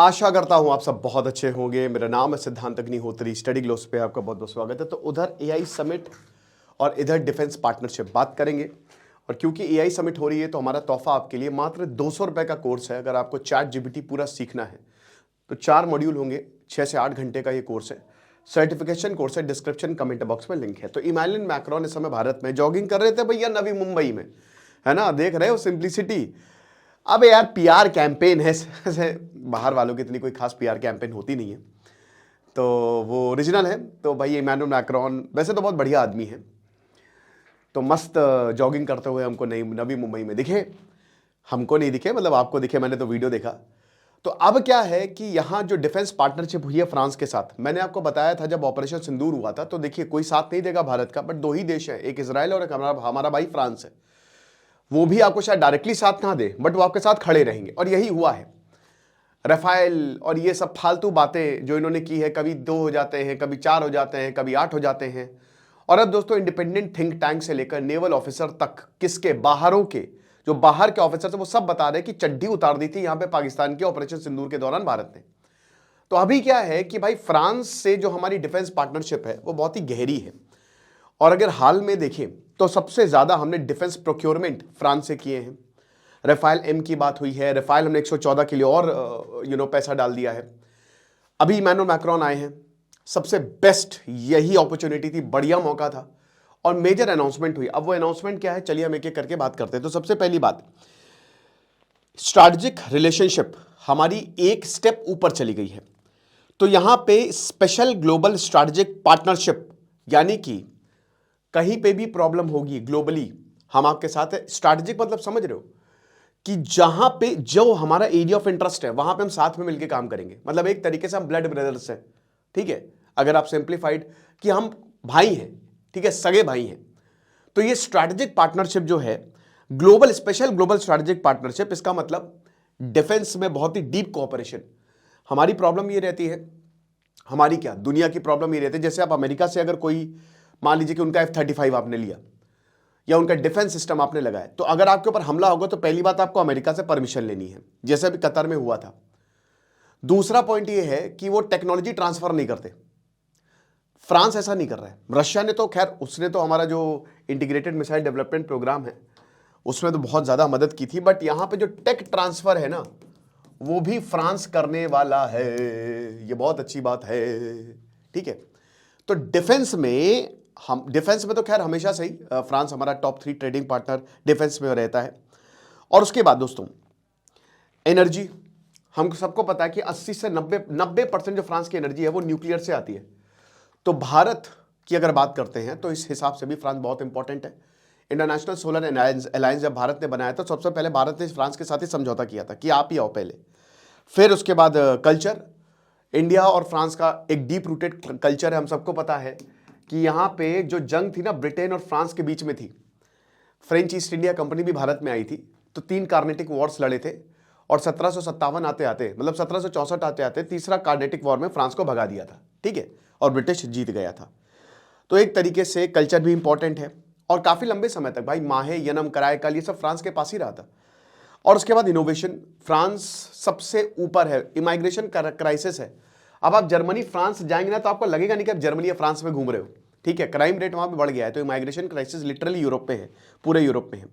आशा करता हूं आप सब बहुत अच्छे होंगे। मेरा नाम है सिद्धांत अग्निहोत्री। स्टडी ग्लोस पे आपका बहुत बहुत स्वागत है। तो उधर एआई समिट और इधर डिफेंस पार्टनरशिप बात करेंगे। और क्योंकि एआई समिट हो रही है तो हमारा तोहफा आपके लिए मात्र 200 रुपए का कोर्स है। अगर आपको चैट जीपीटी पूरा सीखना है तो 4 मॉड्यूल होंगे, 6 से 8 घंटे का ये कोर्स है। सर्टिफिकेशन कोर्स है, डिस्क्रिप्शन कमेंट बॉक्स में लिंक है। तो इमैनुअल मैक्रोन इस समय भारत में जॉगिंग कर रहे थे भैया नवी मुंबई में, है ना, देख रहे हो सिंप्लिसिटी। अब यार पीआर कैंपेन है, बाहर वालों की इतनी कोई खास पीआर कैंपेन होती नहीं है, तो वो ओरिजिनल है। तो भाई इमैनुअल मैक्रोन वैसे तो बहुत बढ़िया आदमी है, तो मस्त जॉगिंग करते हुए हमको नवी मुंबई में दिखे। हमको नहीं दिखे, मतलब आपको दिखे, मैंने तो वीडियो देखा। तो अब क्या है कि यहाँ जो डिफेंस पार्टनरशिप हुई है फ्रांस के साथ, मैंने आपको बताया था जब ऑपरेशन सिंदूर हुआ था, तो देखिए कोई साथ नहीं देगा भारत का, बट 2 ही देश हैं, एक इजराइल और एक हमारा भाई फ्रांस है। वो भी आपको शायद डायरेक्टली साथ ना दे, बट वो आपके साथ खड़े रहेंगे। और यही हुआ है। राफेल और ये सब फालतू बातें जो इन्होंने की है, कभी 2 हो जाते हैं, कभी 4 हो जाते हैं, कभी 8 हो जाते हैं। और अब दोस्तों इंडिपेंडेंट थिंक टैंक से लेकर नेवल ऑफिसर तक, किसके बाहरों के, जो बाहर के ऑफिसर थे, वो सब बता रहे हैं कि चड्डी उतार दी थी यहां पे पाकिस्तान के ऑपरेशन सिंदूर के दौरान भारत ने। तो अभी क्या है कि भाई फ्रांस से जो हमारी डिफेंस पार्टनरशिप है वो बहुत ही गहरी है। और अगर हाल में देखें तो सबसे ज्यादा हमने डिफेंस प्रोक्योरमेंट फ्रांस से किए हैं। राफेल एम की बात हुई है, राफेल हमने 114 के लिए और पैसा डाल दिया है। अभी इमैनुअल मैक्रोन आए हैं, सबसे बेस्ट यही अपॉर्चुनिटी थी, बढ़िया मौका था और मेजर अनाउंसमेंट हुई। अब वो अनाउंसमेंट क्या है, चलिए हम एक एक करके बात करते हैं। तो सबसे पहली बात, स्ट्रैटेजिक रिलेशनशिप हमारी एक स्टेप ऊपर चली गई है। तो यहां पे स्पेशल ग्लोबल स्ट्रैटेजिक पार्टनरशिप, यानी कि कहीं पे भी प्रॉब्लम होगी ग्लोबली, हम आपके साथ है। स्ट्रैटेजिक मतलब समझ रहे हो कि जहां पे जो हमारा एरिया ऑफ इंटरेस्ट है वहां पे हम साथ में मिलकर काम करेंगे। मतलब एक तरीके से हम ब्लड ब्रदर्स हैं, ठीक है, अगर आप सिंप्लीफाइड कि हम भाई हैं, ठीक है, सगे भाई हैं। तो ये स्ट्रैटेजिक पार्टनरशिप जो है global, special global strategic partnership, इसका मतलब डिफेंस में बहुत ही डीप कोऑपरेशन। हमारी प्रॉब्लम ये रहती है, हमारी क्या दुनिया की प्रॉब्लम ये रहती है, जैसे आप अमेरिका से अगर कोई, मान लीजिए कि उनका F-35 आपने लिया या उनका डिफेंस सिस्टम आपने लगाया, तो अगर आपके ऊपर हमला होगा तो पहली बात आपको अमेरिका से परमिशन लेनी है, जैसे अभी कतर में हुआ था। दूसरा पॉइंट ये है कि वो टेक्नोलॉजी ट्रांसफर नहीं करते। फ्रांस ऐसा नहीं कर रहा है। रशिया ने तो खैर, उसने तो हमारा जो इंटीग्रेटेड मिसाइल डेवलपमेंट प्रोग्राम है उसमें तो बहुत ज्यादा मदद की थी, बट यहां पे जो टेक ट्रांसफर है ना, वो भी फ्रांस करने वाला है। ये बहुत अच्छी बात है, ठीक है। तो डिफेंस में तो खैर हमेशा से ही फ्रांस हमारा टॉप 3 ट्रेडिंग पार्टनर डिफेंस में रहता है। और उसके बाद दोस्तों एनर्जी, हमको सबको पता है कि 80 से 90% जो फ्रांस की एनर्जी है वो न्यूक्लियर से आती है। तो भारत की अगर बात करते हैं तो इस हिसाब से भी फ्रांस बहुत इंपॉर्टेंट है। इंटरनेशनल सोलर अलायंस जब भारत ने बनाया तो सबसे पहले भारत ने फ्रांस के साथ ही समझौता किया था कि आप ही आओ पहले। फिर उसके बाद कल्चर, इंडिया और फ्रांस का एक डीप रूटेड कल्चर है। हम सबको पता है कि यहाँ पे जो जंग थी ना ब्रिटेन और फ्रांस के बीच में थी, फ्रेंच ईस्ट इंडिया कंपनी भी भारत में आई थी, तो 3 कार्नेटिक वॉर्स लड़े थे और 1757 आते आते, मतलब 1764 आते आते तीसरा कार्नेटिक वॉर में फ्रांस को भगा दिया था, ठीक है, और ब्रिटिश जीत गया था। तो एक तरीके से कल्चर भी इंपॉर्टेंट है। और काफी लंबे समय तक भाई माहे, यनम, करायकाल, ये सब फ्रांस के पास ही रहा था। और उसके बाद इनोवेशन, फ्रांस सबसे ऊपर है। इमाइग्रेशन क्राइसिस है। अब आप जर्मनी फ्रांस जाएंगे ना तो आपको लगेगा नहीं कि आप जर्मनी या फ्रांस में घूम रहे हो, ठीक है। क्राइम रेट वहां पे बढ़ गया है, तो इमाइग्रेशन क्राइसिस लिटरली यूरोप में है, पूरे यूरोप में है।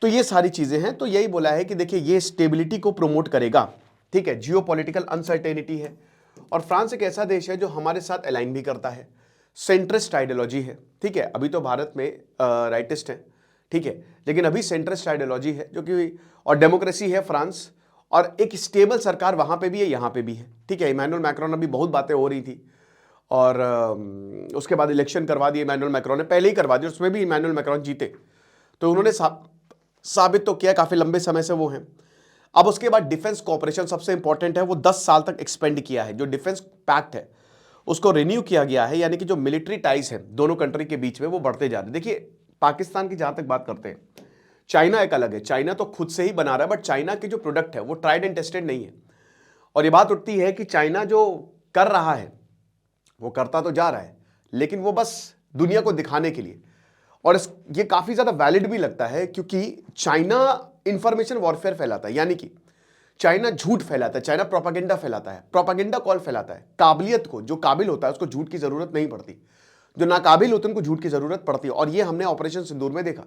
तो ये सारी चीजें हैं। तो यही बोला है कि देखिए ये स्टेबिलिटी को प्रमोट करेगा, ठीक है। जियोपॉलिटिकल अनसर्टेनिटी है। और फ्रांस एक ऐसा देश है जो हमारे साथ अलाइन भी करता है। सेंट्रिस्ट आइडियोलॉजी है, ठीक है। अभी तो भारत में राइटिस्ट है, ठीक है, लेकिन अभी सेंट्रिस्ट आइडियोलॉजी है जो कि, और डेमोक्रेसी है फ्रांस, और एक स्टेबल सरकार वहां पे भी है, यहां पे भी है, ठीक है। इमैनुअल मैक्रोन, अभी बहुत बातें हो रही थी और उसके बाद इलेक्शन करवा दिए इमैनुअल मैक्रोन ने, पहले ही करवा दिया, उसमें भी इमैनुअल मैक्रोन जीते। तो उन्होंने साबित तो किया, काफी लंबे समय से वो हैं। अब उसके बाद डिफेंस कोऑपरेशन सबसे इंपॉर्टेंट है, वो 10 साल तक एक्सपेंड किया है। जो डिफेंस पैक्ट है उसको रिन्यू किया गया है, यानी कि जो मिलिट्री टाइज है दोनों कंट्री के बीच में वो बढ़ते जा रहे हैं। देखिए पाकिस्तान की जहां तक बात करते हैं, चाइना एक अलग है। चाइना तो खुद से ही बना रहा है, बट चाइना के जो प्रोडक्ट है वो ट्राइड एंड टेस्टेड नहीं है। और ये बात उठती है कि चाइना जो कर रहा है वो करता तो जा रहा है, लेकिन वो बस दुनिया को दिखाने के लिए। और ये काफी ज्यादा वैलिड भी लगता है, क्योंकि चाइना इंफॉर्मेशन वॉरफेयर फैलाता है। यानी कि चाइना झूठ फैलाता है, चाइना प्रोपागेंडा फैलाता है, प्रोपागेंडा कॉल फैलाता है। काबिलियत को, जो काबिल होता है उसको झूठ की जरूरत नहीं पड़ती, जो नाकाबिल होते हैं उनको झूठ की जरूरत पड़ती है। और ये हमने ऑपरेशन सिंदूर में देखा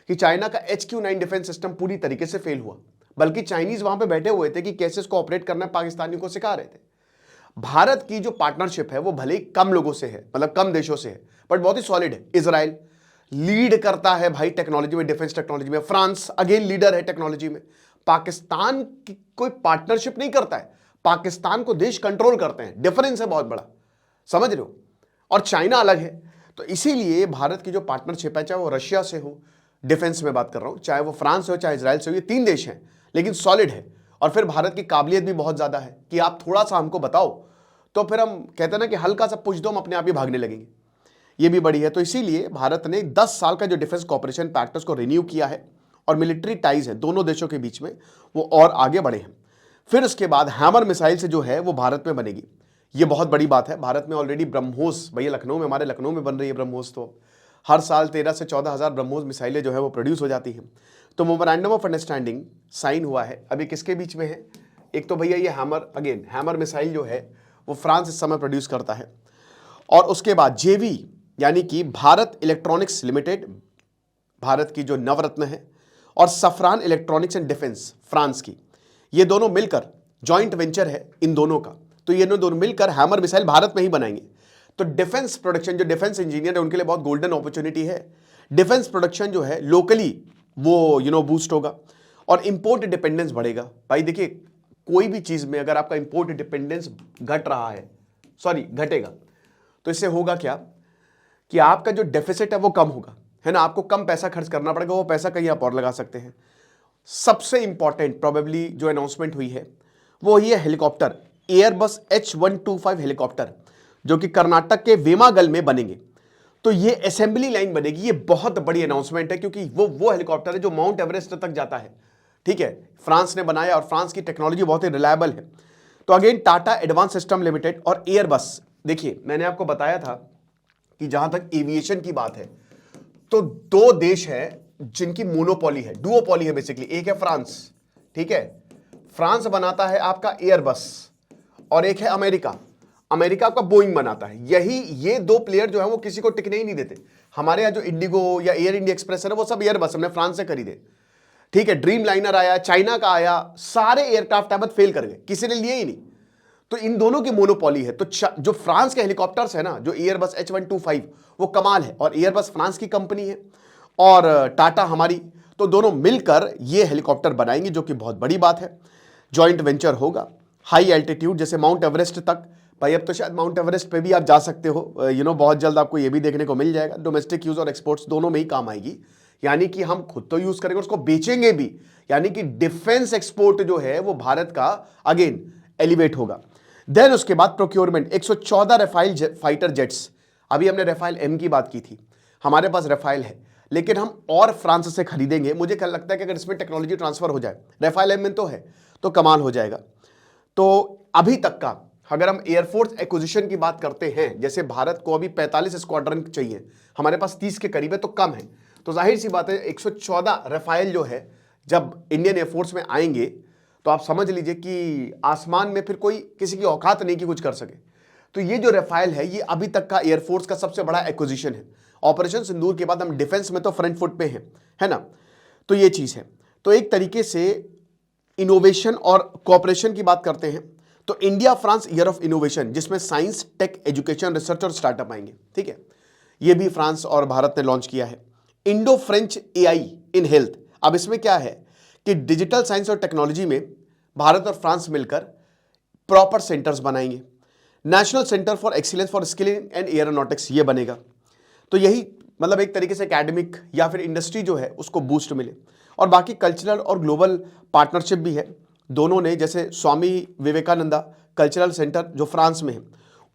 कि चाइना का HQ-9 डिफेंस सिस्टम पूरी तरीके से फेल हुआ, बल्कि चाइनीज वहां पे बैठे हुए थे कि कैसे इसको ऑपरेट करना है, पाकिस्तानियों को सिखा रहे थे। भारत की जो पार्टनरशिप है वो भले ही कम लोगों से है, मतलब कम देशों से है, बट बहुत ही सॉलिड है। इजराइल लीड करता है भाई टेक्नोलॉजी में, डिफेंस टेक्नोलॉजी में। फ्रांस अगेन लीडर है टेक्नोलॉजी में। पाकिस्तान की कोई पार्टनरशिप नहीं करता है, पाकिस्तान को देश कंट्रोल करते हैं। डिफरेंस है बहुत बड़ा, समझ रहे हो। और चाइना अलग है। तो इसीलिए भारत की जो पार्टनरशिप है, चाहे वो रशिया से हो, डिफेंस में बात कर रहा हूं, चाहे वो फ्रांस हो, चाहे इजराइल से हो, ये 3 देश हैं लेकिन सॉलिड है। और फिर भारत की काबिलियत भी बहुत ज्यादा है कि आप थोड़ा सा हमको बताओ तो फिर हम कहते हैं ना कि हल्का सा पूछ दो, हम अपने आप ही भागने लगेंगे। ये भी बड़ी है। तो इसीलिए भारत ने 10 साल का जो डिफेंस कॉपरेशन पैक्ट उसको रिन्यू किया है, और मिलिट्री टाइज है दोनों देशों के बीच में, वो और आगे बढ़े हैं। फिर उसके बाद हैमर मिसाइल से जो है वो भारत में बनेगी, ये बहुत बड़ी बात है। भारत में ऑलरेडी ब्रह्मोस, भैया लखनऊ में, हमारे लखनऊ में बन रही है ब्रह्मोस। तो हर साल 13 से 14 हज़ार ब्रह्मोस मिसाइलें जो है वो प्रोड्यूस हो जाती हैं। तो मेमोरेंडम ऑफ अंडरस्टैंडिंग साइन हुआ है, अभी किसके बीच में है? एक तो भैया ये हैमर, अगेन हैमर मिसाइल जो है वो फ्रांस इस समय प्रोड्यूस करता है। और उसके बाद जेवी यानी कि भारत इलेक्ट्रॉनिक्स लिमिटेड, भारत की जो नवरत्न है, और सफरान इलेक्ट्रॉनिक्स एंड डिफेंस फ्रांस की, ये दोनों मिलकर जॉइंट वेंचर है इन दोनों का। तो ये दोनों मिलकर हैमर मिसाइल भारत में ही बनाएंगे। तो डिफेंस प्रोडक्शन, जो डिफेंस इंजीनियर है उनके लिए बहुत गोल्डन अपॉर्चुनिटी है। डिफेंस प्रोडक्शन जो है लोकली वो बूस्ट होगा, और इंपोर्ट डिपेंडेंस बढ़ेगा। भाई देखिए, कोई भी चीज में अगर आपका इंपोर्ट डिपेंडेंस घट रहा है, सॉरी घटेगा, तो इससे होगा क्या कि आपका जो डेफिसिट है वो कम होगा, है ना। आपको कम पैसा खर्च करना पड़ेगा, वो पैसा कहीं आप और लगा सकते हैं। सबसे इंपॉर्टेंट प्रोबेबली जो अनाउंसमेंट हुई है वो ये हेलीकॉप्टर, एयरबस H125 हेलीकॉप्टर, जो कि कर्नाटक के वेमागल में बनेंगे। तो ये असेंबली लाइन बनेगी। ये बहुत बड़ी अनाउंसमेंट है, क्योंकि वो हेलीकॉप्टर है जो माउंट एवरेस्ट तक जाता है, ठीक है। फ्रांस ने बनाया, और फ्रांस की टेक्नोलॉजी बहुत ही रिलायबल है। तो again Tata advance system limited और एयरबस, देखिए मैंने आपको बताया था कि जहां तक एविएशन की बात है तो 2 देश हैं जिनकी मोनोपोली है, डुओपोली है बेसिकली। एक है फ्रांस, ठीक है, फ्रांस बनाता है आपका एयरबस, और एक है अमेरिका, अमेरिका आपका बोइंग बनाता है। ये 2 प्लेयर जो है वो किसी को टिकने ही नहीं देते। हमारे यहाँ जो इंडिगो या एयर इंडिया एक्सप्रेस है वो सब एयरबस हमने फ्रांस से खरीदे, ठीक है। ड्रीम लाइनर आया, चाइना का आया, सारे एयरक्राफ्ट अब फेल कर गए, किसी ने लिए ही नहीं। तो इन दोनों की मोनोपोली है। तो जो फ्रांस के हेलीकॉप्टर्स है ना, जो एयरबस H125, वो कमाल है। और एयरबस फ्रांस की कंपनी है और टाटा हमारी, तो दोनों मिलकर ये हेलीकॉप्टर बनाएंगे, जो कि बहुत बड़ी बात है। जॉइंट वेंचर होगा हाई एल्टीट्यूड, जैसे माउंट एवरेस्ट तक। भाई अब तो शायद माउंट एवरेस्ट पे भी आप जा सकते हो, बहुत जल्द आपको ये भी देखने को मिल जाएगा। डोमेस्टिक यूज और एक्सपोर्ट्स दोनों में ही काम आएगी, यानी कि हम खुद तो यूज करेंगे, उसको बेचेंगे भी। यानी कि डिफेंस एक्सपोर्ट जो है वो भारत का अगेन एलिवेट होगा। देन उसके बाद प्रोक्योरमेंट, 114 रफाइल फाइटर जेट्स। अभी हमने रफाइल M की बात की थी, हमारे पास रफाइल है, लेकिन हम और फ्रांस से खरीदेंगे। मुझे क्या लगता है कि अगर इसमें टेक्नोलॉजी ट्रांसफर हो जाए, रफाइल M में तो है, तो कमाल हो जाएगा। तो अभी तक का अगर हम एयरफोर्स एक्विजिशन की बात करते हैं, जैसे भारत को अभी 45 स्क्वाड्रन चाहिए, हमारे पास 30 के करीब है, तो कम है। तो जाहिर सी बात है 114 रफाइल जो है जब इंडियन एयरफोर्स में आएंगे तो आप समझ लीजिए कि आसमान में फिर कोई किसी की औकात नहीं कि कुछ कर सके। तो ये जो रफाइल है ये अभी तक का एयरफोर्स का सबसे बड़ा एक्विजिशन है। ऑपरेशन सिंदूर के बाद हम डिफेंस में तो फ्रंट फुट पे हैं, है ना। तो ये चीज़ है। तो एक तरीके से इनोवेशन और कोऑपरेशन की बात करते हैं तो India France year of innovation, जिसमें साइंस, टेक, एजुकेशन, रिसर्च और स्टार्टअप आएंगे, ठीक है। ये भी फ्रांस और भारत ने लॉन्च किया है। Indo French AI in health, अब इसमें क्या है कि डिजिटल साइंस और टेक्नोलॉजी में भारत और फ्रांस मिलकर प्रॉपर सेंटर्स बनाएंगे। National centre for excellence for skilling and aeronautics ये बनेगा। तो यही मतलब एक तरीके से एकेडमिक या फिर इंडस्ट्री जो है उसको बूस्ट मिले। और बाकी कल्चरल और ग्लोबल पार्टनरशिप भी है दोनों ने, जैसे स्वामी विवेकानंदा कल्चरल सेंटर जो फ्रांस में है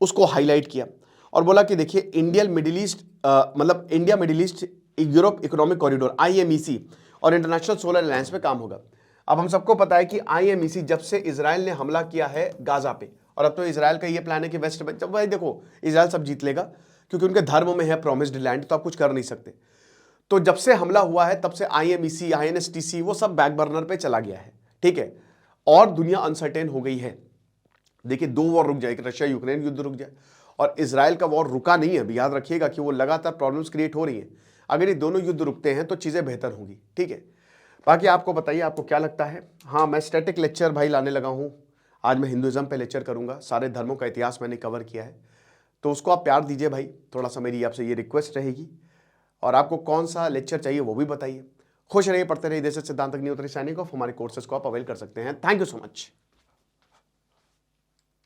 उसको हाईलाइट किया और बोला कि देखिए India middle east Europe economic corridor IMEC और इंटरनेशनल सोलर अलायंस पे काम होगा। अब हम सबको पता है कि IMEC जब से इजराइल ने हमला किया है गाजा पे, और अब तो इजराइल का ये प्लान है कि वेस्ट बैंक, जब भाई देखो इजराइल सब जीत लेगा क्योंकि उनके धर्म में है प्रॉमिस्ड लैंड, तो आप कुछ कर नहीं सकते। तो जब से हमला हुआ है तब से IMEC INSTC वो सब बैक बर्नर पे चला गया है, ठीक है। और दुनिया अनसर्टेन हो गई है। देखिए 2 वॉर रुक जाए, रशिया यूक्रेन युद्ध रुक जाए, और इजराइल का वॉर रुका नहीं है अभी, याद रखिएगा कि वो लगातार प्रॉब्लम्स क्रिएट हो रही हैं। अगर ये दोनों युद्ध रुकते हैं तो चीज़ें बेहतर होंगी, ठीक है। बाकी आपको बताइए, आपको क्या लगता है। हाँ, मैं स्टैटिक लेक्चर भाई लाने लगा हूँ। आज मैं हिंदुज़म पे लेक्चर करूँगा, सारे धर्मों का इतिहास मैंने कवर किया है, तो उसको आप प्यार दीजिए भाई, थोड़ा सा मेरी आपसे ये रिक्वेस्ट रहेगी। और आपको कौन सा लेक्चर चाहिए वो भी बताइए। खुश रहिए, पढ़ते रहिए। देश सिद्धांत नहीं उतरी साइनिंग ऑफ। हमारे कोर्सेज को आप अवेल कर सकते हैं। Thank you so much.